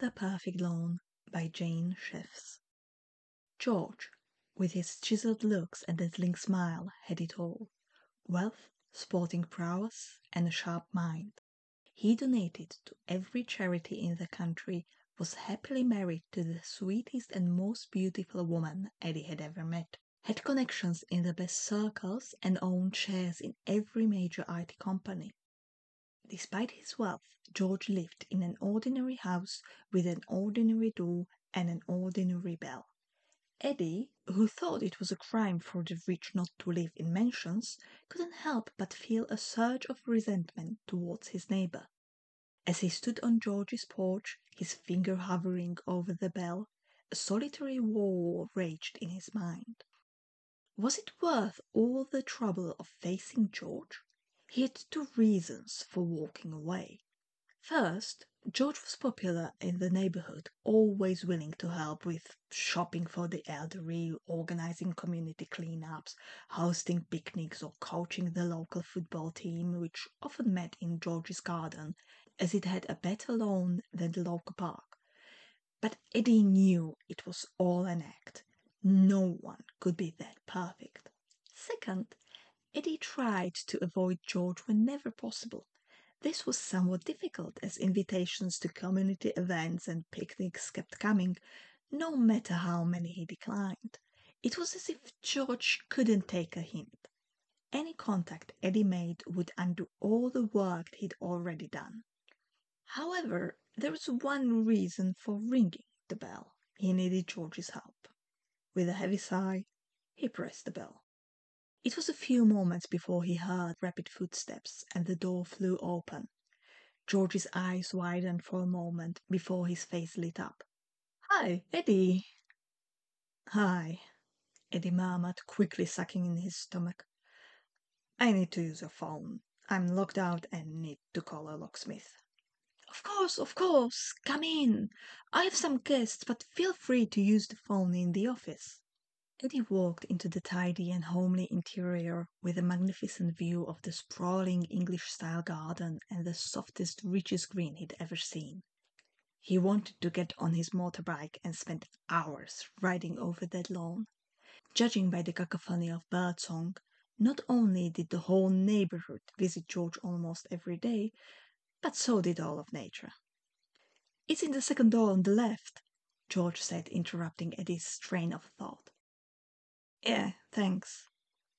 A Perfect Lawn by Jane Sheffs. George, with his chiseled looks and dazzling smile, had it all: wealth, sporting prowess, and a sharp mind. He donated to every charity in the country, was happily married to the sweetest and most beautiful woman Eddie had ever met, had connections in the best circles, and owned shares in every major IT company. Despite his wealth, George lived in an ordinary house with an ordinary door and an ordinary bell. Eddie, who thought it was a crime for the rich not to live in mansions, couldn't help but feel a surge of resentment towards his neighbour. As he stood on George's porch, his finger hovering over the bell, a solitary war raged in his mind. Was it worth all the trouble of facing George? He had two reasons for walking away. First, George was popular in the neighborhood, always willing to help with shopping for the elderly, organizing community cleanups, hosting picnics, or coaching the local football team, which often met in George's garden, as it had a better lawn than the local park. But Eddie knew it was all an act. No one could be that perfect. Second, Eddie tried to avoid George whenever possible. This was somewhat difficult, as invitations to community events and picnics kept coming, no matter how many he declined. It was as if George couldn't take a hint. Any contact Eddie made would undo all the work he'd already done. However, there was one reason for ringing the bell. He needed George's help. With a heavy sigh, he pressed the bell. It was a few moments before he heard rapid footsteps, and the door flew open. George's eyes widened for a moment before his face lit up. "Hi, Eddie." "Hi," Eddie murmured, quickly sucking in his stomach. "I need to use your phone. I'm locked out and need to call a locksmith." Of course. Come in. I have some guests, but feel free to use the phone in the office." Eddie walked into the tidy and homely interior with a magnificent view of the sprawling English-style garden and the softest, richest green he'd ever seen. He wanted to get on his motorbike and spend hours riding over that lawn. Judging by the cacophony of birdsong, not only did the whole neighborhood visit George almost every day, but so did all of nature. "It's in the second door on the left," George said, interrupting Eddie's train of thought. "Yeah, thanks,"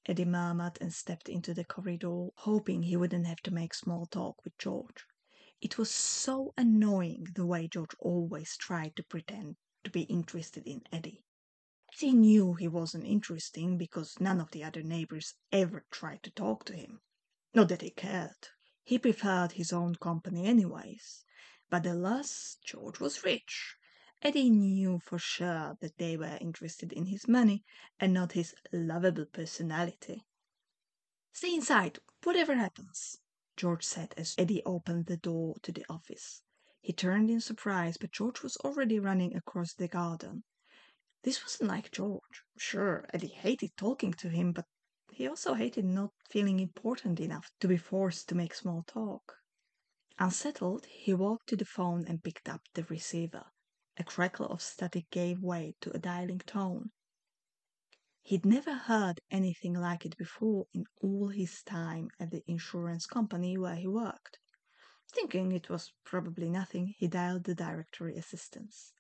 Eddie murmured and stepped into the corridor, hoping he wouldn't have to make small talk with George. It was so annoying the way George always tried to pretend to be interested in Eddie. Eddie knew he wasn't interesting because none of the other neighbors ever tried to talk to him. Not that he cared. He preferred his own company anyways. But alas, George was rich. Eddie knew for sure that they were interested in his money and not his lovable personality. "Stay inside, whatever happens," George said as Eddie opened the door to the office. He turned in surprise, but George was already running across the garden. This wasn't like George. Sure, Eddie hated talking to him, but he also hated not feeling important enough to be forced to make small talk. Unsettled, he walked to the phone and picked up the receiver. A crackle of static gave way to a dialing tone. He'd never heard anything like it before in all his time at the insurance company where he worked. Thinking it was probably nothing, he dialed the directory assistance.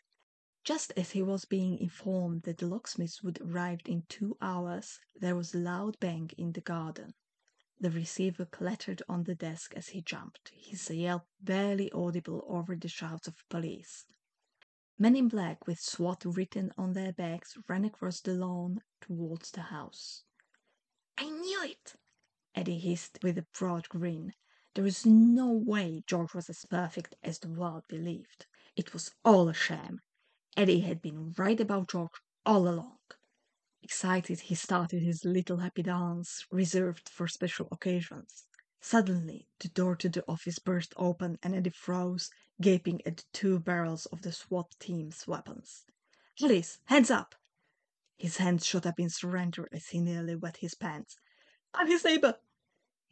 Just as he was being informed that the locksmiths would arrive in 2 hours, there was a loud bang in the garden. The receiver clattered on the desk as he jumped, his yelp barely audible over the shouts of police. Men in black with SWAT written on their backs ran across the lawn towards the house. "I knew it!" Eddie hissed with a broad grin. There was no way George was as perfect as the world believed. It was all a sham. Eddie had been right about George all along. Excited, he started his little happy dance, reserved for special occasions. Suddenly, the door to the office burst open and Eddie froze, gaping at the 2 barrels of the SWAT team's weapons. "Police, hands up!" His hands shot up in surrender as he nearly wet his pants. "I'm his neighbor!"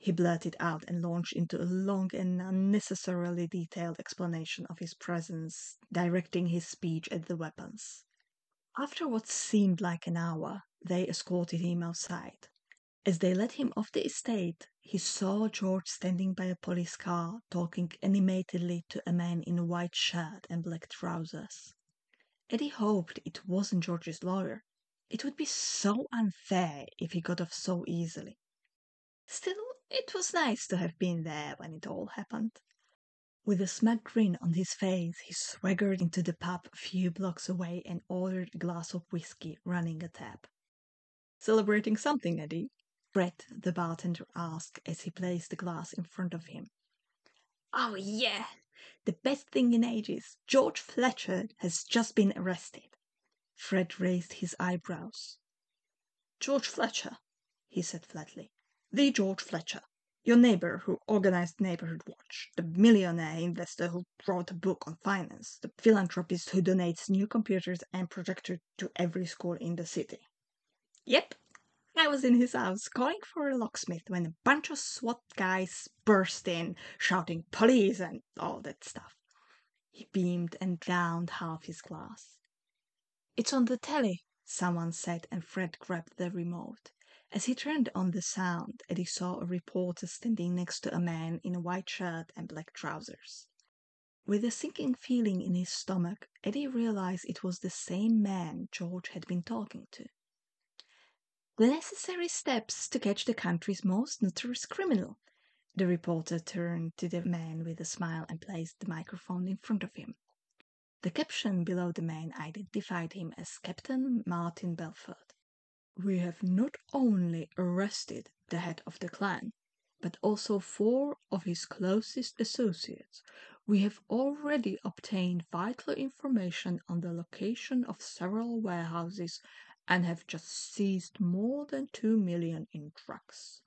he blurted out and launched into a long and unnecessarily detailed explanation of his presence, directing his speech at the weapons. After what seemed like an hour, they escorted him outside. As they led him off the estate, he saw George standing by a police car, talking animatedly to a man in a white shirt and black trousers. Eddie hoped it wasn't George's lawyer. It would be so unfair if he got off so easily. Still, it was nice to have been there when it all happened. With a smug grin on his face, he swaggered into the pub a few blocks away and ordered a glass of whiskey, running a tap. "Celebrating something, Eddie?" Fred, the bartender, asked as he placed the glass in front of him. "Oh, yeah! The best thing in ages. George Fletcher has just been arrested." Fred raised his eyebrows. "George Fletcher," he said flatly. "The George Fletcher. Your neighbour who organized Neighbourhood Watch, the millionaire investor who wrote a book on finance, the philanthropist who donates new computers and projectors to every school in the city." "Yep. I was in his house calling for a locksmith when a bunch of SWAT guys burst in, shouting police and all that stuff." He beamed and downed half his glass. "It's on the telly," someone said, and Fred grabbed the remote. As he turned on the sound, Eddie saw a reporter standing next to a man in a white shirt and black trousers. With a sinking feeling in his stomach, Eddie realized it was the same man George had been talking to. "The necessary steps to catch the country's most notorious criminal." The reporter turned to the man with a smile and placed the microphone in front of him. The caption below the man identified him as Captain Martin Belford. "We have not only arrested the head of the clan, but also 4 of his closest associates. We have already obtained vital information on the location of several warehouses and have just seized more than 2 million in drugs."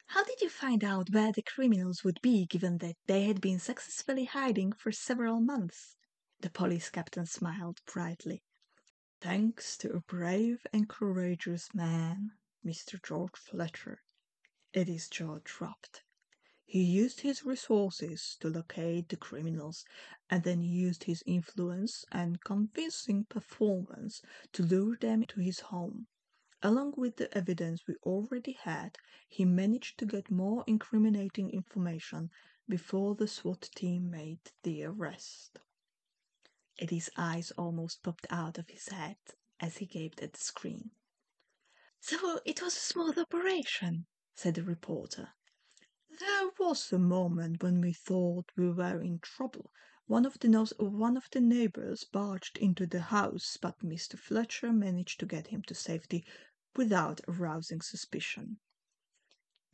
"How did you find out where the criminals would be, given that they had been successfully hiding for several months?" The police captain smiled brightly. "Thanks to a brave and courageous man, Mr. George Fletcher." Eddie's jaw dropped. "He used his resources to locate the criminals and then used his influence and convincing performance to lure them to his home. Along with the evidence we already had, he managed to get more incriminating information before the SWAT team made the arrest." Eddie's eyes almost popped out of his head as he gaped at the screen. "So it was a smooth operation," said the reporter. "There was a moment when we thought we were in trouble. One of the neighbours barged into the house, but Mr. Fletcher managed to get him to safety without arousing suspicion."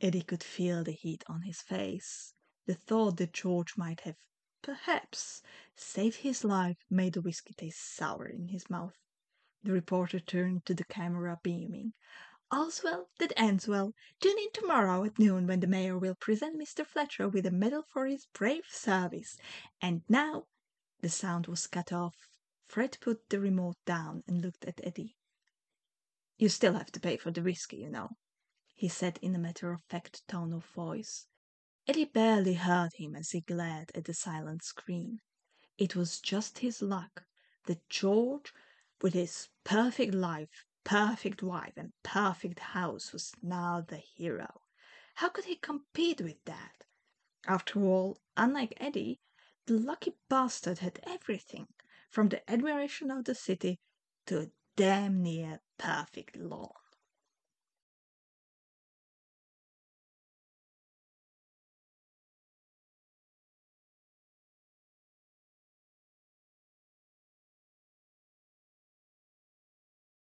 Eddie could feel the heat on his face. The thought that George might have, perhaps, saved his life made the whiskey taste sour in his mouth. The reporter turned to the camera, beaming. "All's well that ends well. Tune in tomorrow at noon when the mayor will present Mr. Fletcher with a medal for his brave service. And now—" The sound was cut off. Fred put the remote down and looked at Eddie. "You still have to pay for the whiskey, you know," he said in a matter-of-fact tone of voice. Eddie barely heard him as he glared at the silent screen. It was just his luck that George, with his perfect life, perfect wife, and perfect house, was now the hero. How could he compete with that? After all, unlike Eddie, the lucky bastard had everything, from the admiration of the city to a damn near perfect lawn.